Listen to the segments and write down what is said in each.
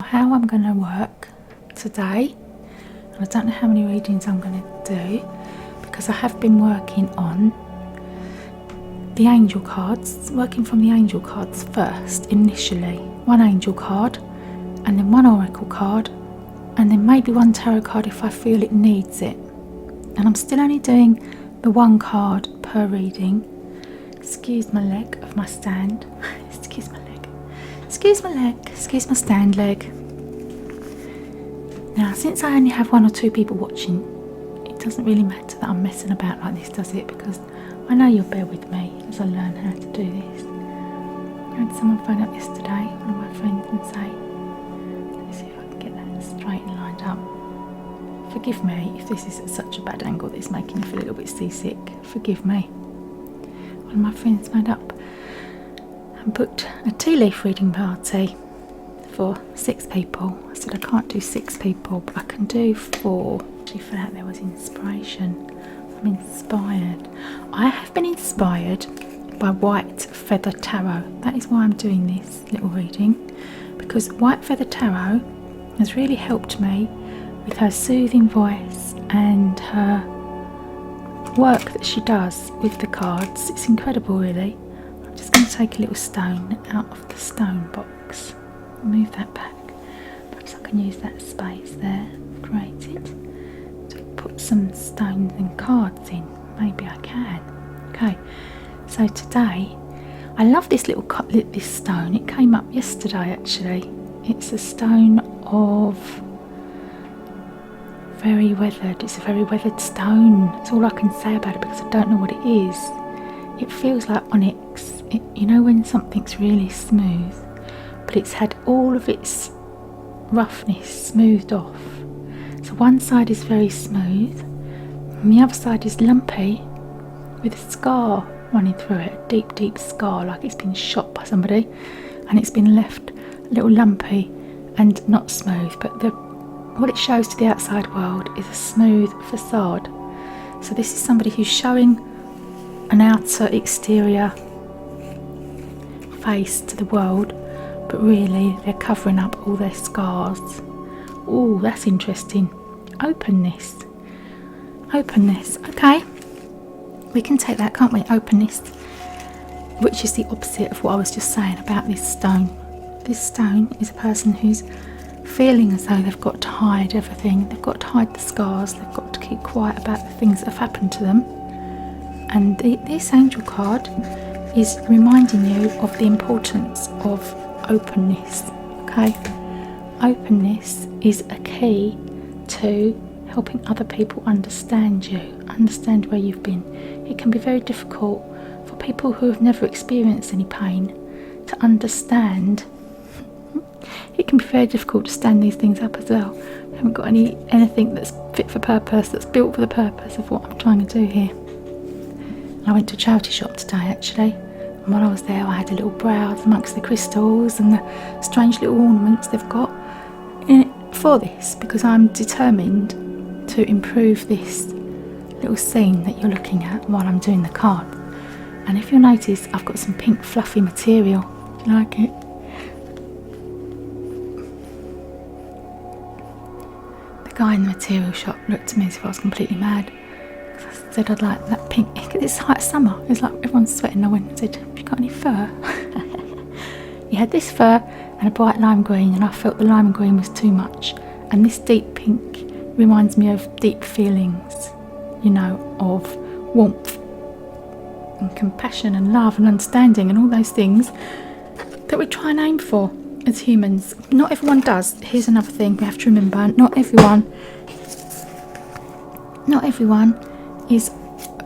how I'm going to work today. I don't know how many readings I'm going to do, because I have been working on the angel cards, working from the angel cards first initially. One angel card, and then one oracle card, and then maybe one tarot card if I feel it needs it. And I'm still only doing the one card per reading. Excuse my leg of my stand. Excuse my leg. Excuse my leg. Excuse my stand leg. Now, since I only have one or two people watching, it doesn't really matter that I'm messing about like this, does it? Because I know you'll bear with me as I learn how to do this. I had someone phone up yesterday, one of my friends, and say, let me see if I can get that straight and lined up. Forgive me if this is at such a bad angle that it's making me feel a little bit seasick. Forgive me. One of my friends phoned up and booked a tea leaf reading party for 6 people. I said I can't do 6 people, but I can do 4. She felt there was inspiration. I'm inspired. I have been inspired by White Feather Tarot. That is why I'm doing this little reading, because White Feather Tarot has really helped me with her soothing voice and her work that she does with the cards. It's incredible, really. I'm just going to take a little stone out of the stone box. Move that back. Perhaps I can use that space there created to put some stones and cards in. Maybe I can. Okay, so today I love this little this stone. It came up yesterday actually. It's a stone of very weathered. It's a very weathered stone. That's all I can say about it, because I don't know what it is. It feels like onyx. You know when something's really smooth, but it's had all of its roughness smoothed off. So one side is very smooth, and the other side is lumpy, with a scar running through it, a deep, deep scar, like it's been shot by somebody, and it's been left a little lumpy and not smooth. But what it shows to the outside world is a smooth facade. So this is somebody who's showing an outer exterior face to the world, but really they're covering up all their scars. Oh, that's interesting. Openness. Openness. Okay, we can take that, can't we? Openness, which is the opposite of what I was just saying about this stone. This stone is a person who's feeling as though they've got to hide everything. They've got to hide the scars. They've got to keep quiet about the things that have happened to them. And this angel card is reminding you of the importance of openness. Okay, openness is a key to helping other people understand you, understand where you've been. It can be very difficult for people who have never experienced any pain to understand. It can be very difficult to stand these things up as well. I haven't got anything that's fit for purpose, that's built for the purpose of what I'm trying to do here. I went to a charity shop today actually, and while I was there I had a little browse amongst the crystals and the strange little ornaments they've got in it for this, because I'm determined to improve this little scene that you're looking at while I'm doing the card. And if you'll notice, I've got some pink fluffy material. Do you like it? The guy in the material shop looked at me as if I was completely mad. I said I'd like that pink. It's hot summer. It's like everyone's sweating. I went and said, have you got any fur? He had this fur and a bright lime green, and I felt the lime green was too much. And this deep pink reminds me of deep feelings, you know, of warmth and compassion and love and understanding and all those things that we try and aim for as humans. Not everyone does. Here's another thing we have to remember. Not everyone is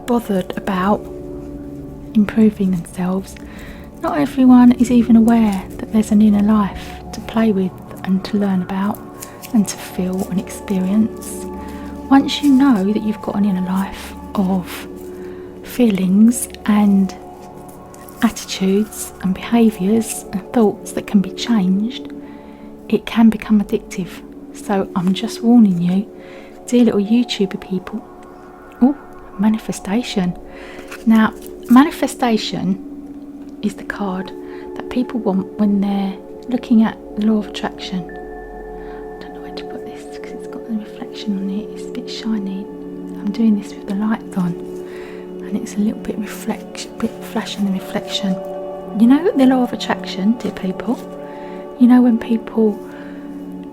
bothered about improving themselves. Not everyone is even aware that there's an inner life to play with and to learn about and to feel and experience. Once you know that you've got an inner life of feelings and attitudes and behaviours and thoughts that can be changed, it can become addictive. So I'm just warning you, dear little YouTuber people. Oh, manifestation. Now, manifestation is the card that people want when they're looking at the law of attraction. reflection on it. It's a bit shiny. I'm doing this with the lights on, and it's a little bit flashing the reflection. You know the law of attraction, dear people? You know when people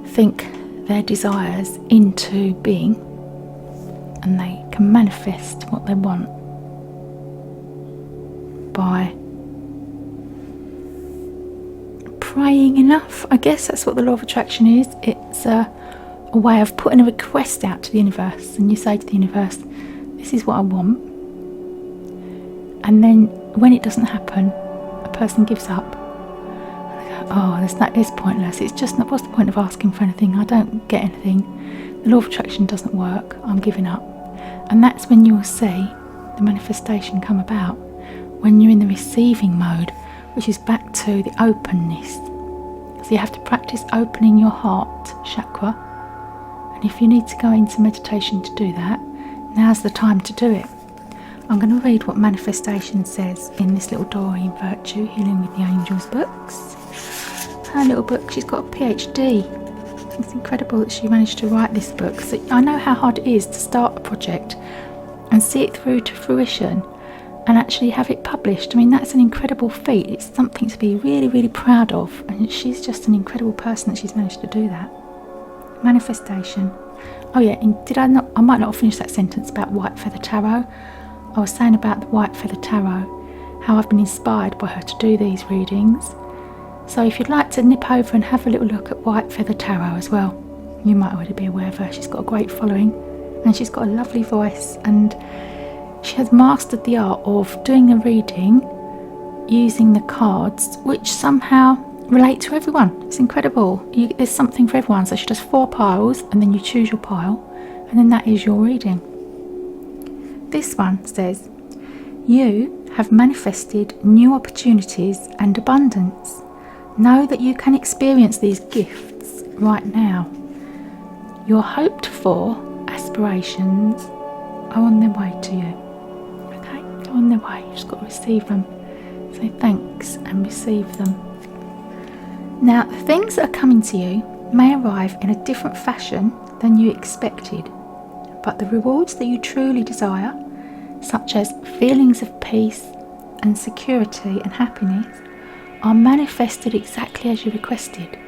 think their desires into being, and they can manifest what they want by praying enough. I guess that's what the law of attraction is. It's a way of putting a request out to the universe, and you say to the universe, this is what I want, and then when it doesn't happen, a person gives up. Oh, it's pointless. It's just not. What's the point of asking for anything? I don't get anything. The law of attraction doesn't work. I'm giving up. And that's when you'll see the manifestation come about, when you're in the receiving mode, which is back to the openness. So you have to practice opening your heart chakra. And if you need to go into meditation to do that, now's the time to do it. I'm going to read what manifestation says in this little Doreen Virtue Healing with the Angels books. Her little book, she's got a PhD. It's incredible that she managed to write this book. So I know how hard it is to start a project and see it through to fruition and actually have it published. I mean, that's an incredible feat. It's something to be really, really proud of. And she's just an incredible person that she's managed to do that. Manifestation. Oh yeah, and I might not have finished that sentence about White Feather Tarot. I was saying about the White Feather Tarot, how I've been inspired by her to do these readings. So if you'd like to nip over and have a little look at White Feather Tarot as well, you might already be aware of her. She's got a great following, and she's got a lovely voice, and she has mastered the art of doing a reading using the cards, which somehow relate to everyone. It's incredible. There's something for everyone. So she does 4 piles, and then you choose your pile, and then that is your reading. This one says, you have manifested new opportunities and abundance. Know that you can experience these gifts right now. Your hoped for aspirations are on their way to you. Okay, they're on their way. You've just got to receive them. Say thanks and receive them. Now, the things that are coming to you may arrive in a different fashion than you expected, but the rewards that you truly desire, such as feelings of peace and security and happiness, are manifested exactly as you requested.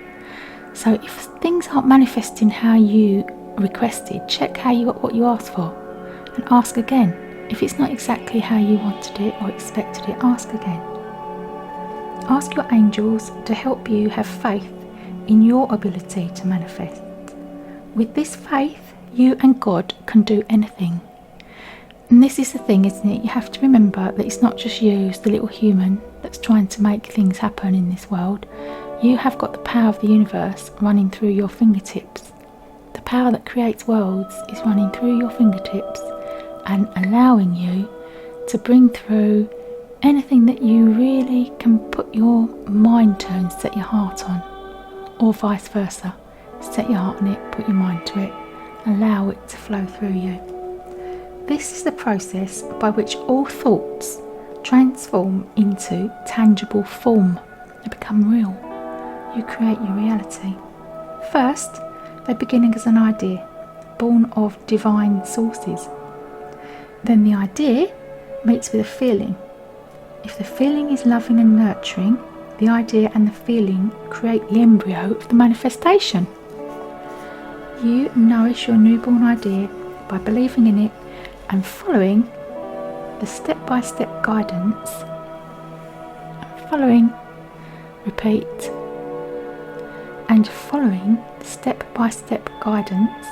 So if things aren't manifesting how you requested, check how you got what you asked for and ask again. If it's not exactly how you wanted it or expected it, ask again. Ask your angels to help you have faith in your ability to manifest. With this faith, you and God can do anything. And this is the thing, isn't it? You have to remember that it's not just you as the little human that's trying to make things happen in this world. You have got the power of the universe running through your fingertips. The power that creates worlds is running through your fingertips and allowing you to bring through anything that you really can put your mind to and set your heart on, or vice versa. Set your heart on it, put your mind to it, allow it to flow through you. This is the process by which all thoughts transform into tangible form. They become real. You create your reality. First, they begin as an idea, born of divine sources. Then the idea meets with a feeling. If the feeling is loving and nurturing, the idea and the feeling create the embryo of the manifestation. You nourish your newborn idea by believing in it and following the step-by-step guidance. Repeat, and following the step-by-step guidance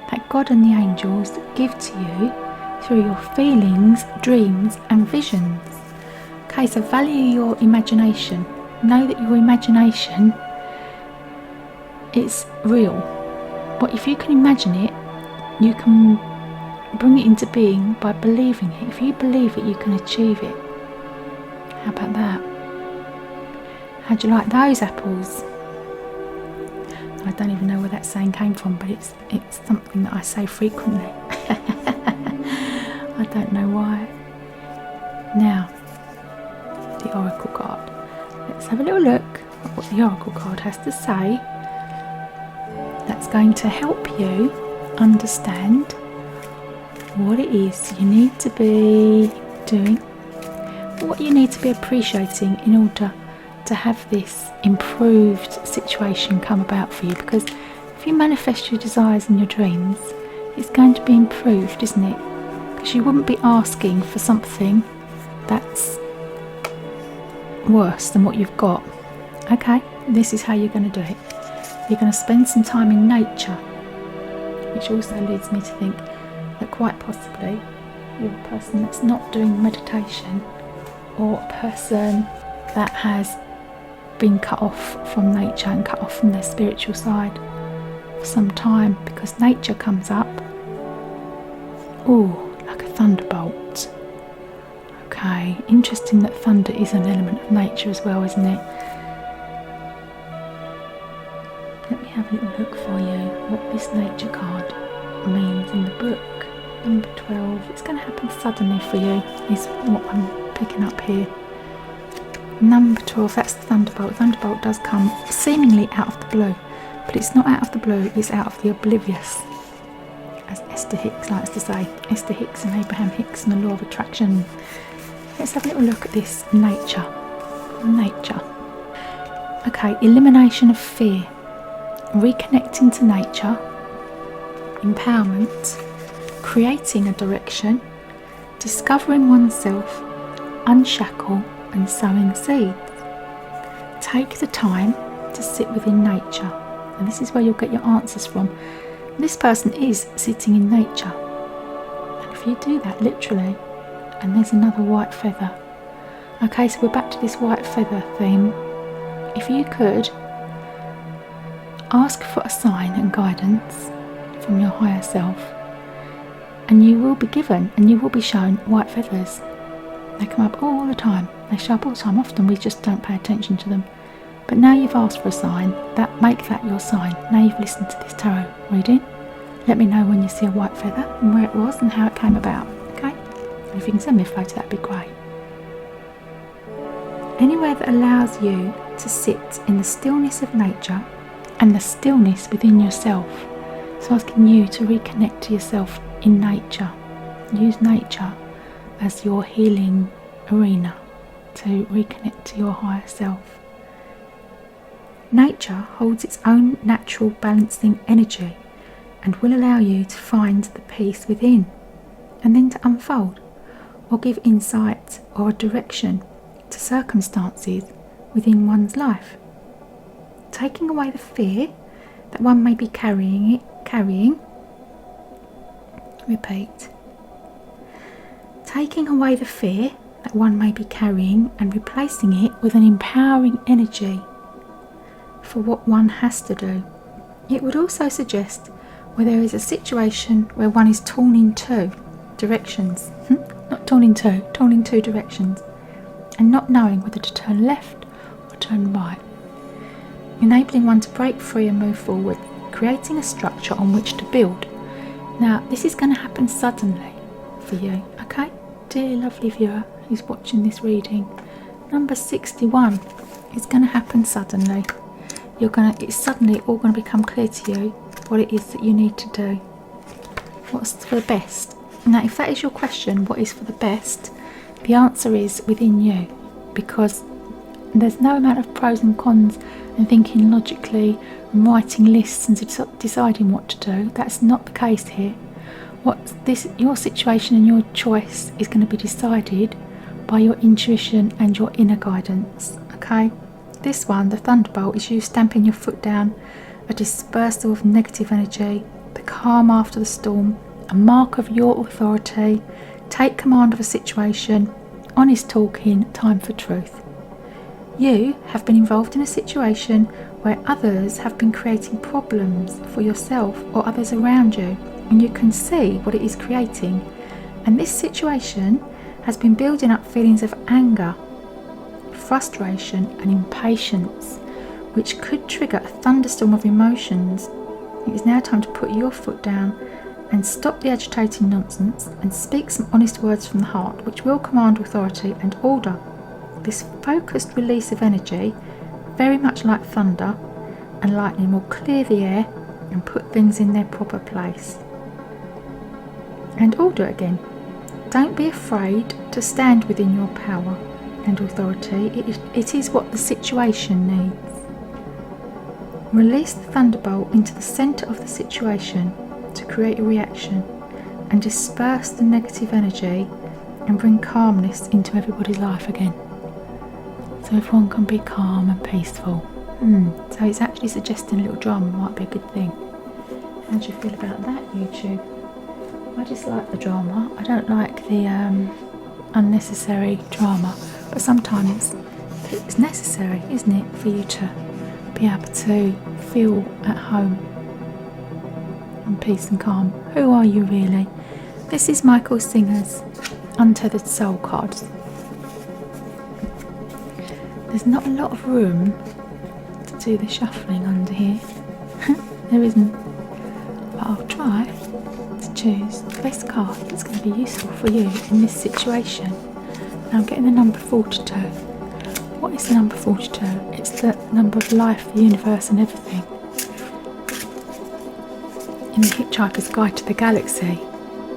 that God and the angels give to you through your feelings, dreams and visions. Okay, so value your imagination. Know that your imagination is real. But if you can imagine it, you can bring it into being by believing it. If you believe it, you can achieve it. How about that? How'd you like those apples? I don't even know where that saying came from, but it's something that I say frequently. I don't know why. Now, the Oracle card. Let's have a little look at what the Oracle card has to say. That's going to help you understand what it is you need to be doing, what you need to be appreciating in order to have this improved situation come about for you. Because if you manifest your desires and your dreams, it's going to be improved, isn't it? Because you wouldn't be asking for something that's worse than what you've got. Okay, this is how you're going to do it. You're going to spend some time in nature, which also leads me to think that quite possibly you're a person that's not doing meditation, or a person that has been cut off from nature and cut off from their spiritual side for some time, because nature comes up, like a thunderbolt. Okay, interesting that thunder is an element of nature as well, isn't it? Let me have a little look for you what this nature card means in the book. Number 12, it's going to happen suddenly for you, is what I'm picking up here. Number 12, that's the Thunderbolt. Thunderbolt does come seemingly out of the blue, but it's not out of the blue, it's out of the oblivious, as Esther Hicks likes to say. Esther Hicks and Abraham Hicks and the law of attraction. Let's have a little look at this nature. Okay, elimination of fear, reconnecting to nature, empowerment, creating a direction, discovering oneself, unshackle and sowing seeds. Take the time to sit within nature, and this is where you'll get your answers from. This person is sitting in nature, and if you do that literally, and there's another white feather. Okay, so we're back to this white feather theme. If you could ask for a sign and guidance from your higher self, and you will be given and you will be shown white feathers. They come up all the time. They show up all the time. Often we just don't pay attention to them. But now you've asked for a sign, make that your sign. Now you've listened to this tarot reading. Let me know when you see a white feather and where it was and how it came about. Okay? And if you can send me a photo, that'd be great. Anywhere that allows you to sit in the stillness of nature and the stillness within yourself. So asking you to reconnect to yourself in nature. Use nature as your healing arena to reconnect to your higher self. Nature holds its own natural balancing energy and will allow you to find the peace within, and then to unfold or give insight or a direction to circumstances within one's life. Taking away the fear that one may be carrying. Repeat. Taking away the fear that one may be carrying and replacing it with an empowering energy for what one has to do. It would also suggest where there is a situation where one is torn in two directions. Not torn in two directions, and not knowing whether to turn left or turn right. Enabling one to break free and move forward, creating a structure on which to build. Now, this is going to happen suddenly for you, okay? Dear lovely viewer who's watching this reading, number 61 is going to happen suddenly. It's suddenly all going to become clear to you what it is that you need to do. What's for the best? Now, if that is your question, what is for the best? The answer is within you, because there's no amount of pros and cons and thinking logically and writing lists and deciding what to do. That's not the case here. Your situation and your choice is going to be decided by your intuition and your inner guidance. Okay? This one, the Thunderbolt, is you stamping your foot down, a dispersal of negative energy, the calm after the storm, a mark of your authority, take command of a situation, honest talking, time for truth. You have been involved in a situation where others have been creating problems for yourself or others around you, and you can see what it is creating. And this situation has been building up feelings of anger, frustration and impatience, which could trigger a thunderstorm of emotions. It is now time to put your foot down and stop the agitating nonsense and speak some honest words from the heart, which will command authority and order. This focused release of energy, very much like thunder and lightning, will clear the air and put things in their proper place. and order again. Don't be afraid to stand within your power and authority. It is what the situation needs. Release the Thunderbolt into the centre of the situation to create a reaction and disperse the negative energy and bring calmness into everybody's life again. So everyone can be calm and peaceful. So it's actually suggesting a little drama might be a good thing. How do you feel about that, YouTube? I just like the drama. I don't like the unnecessary drama, but sometimes it's necessary, isn't it, for you to be able to feel at home in peace and calm. Who are you really? This is Michael Singer's Untethered Soul cards. There's not a lot of room to do the shuffling under here. There isn't, but I'll try to choose the best card that's going to be useful for you in this situation. Now I'm getting the number 42. What is the number 42? It's the number of life, the universe and everything. In the Hitchhiker's Guide to the Galaxy,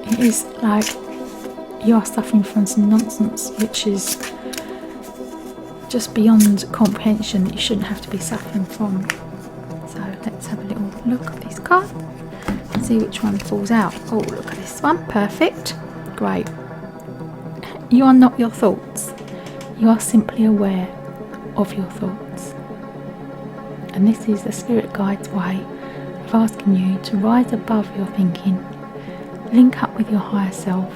it is like you are suffering from some nonsense which is just beyond comprehension that you shouldn't have to be suffering from. So let's have a little look at these cards and see which one falls out. Oh, look at this one. Perfect. Great. You are not your thoughts. You are simply aware of your thoughts. And this is the Spirit Guide's way of asking you to rise above your thinking, link up with your higher self,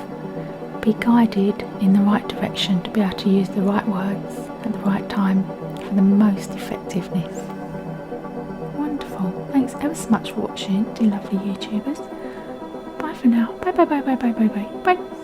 be guided in the right direction to be able to use the right words at the right time for the most effectiveness. Wonderful. Thanks ever so much for watching, dear lovely YouTubers. Bye for now. Bye bye bye bye bye bye bye. Bye.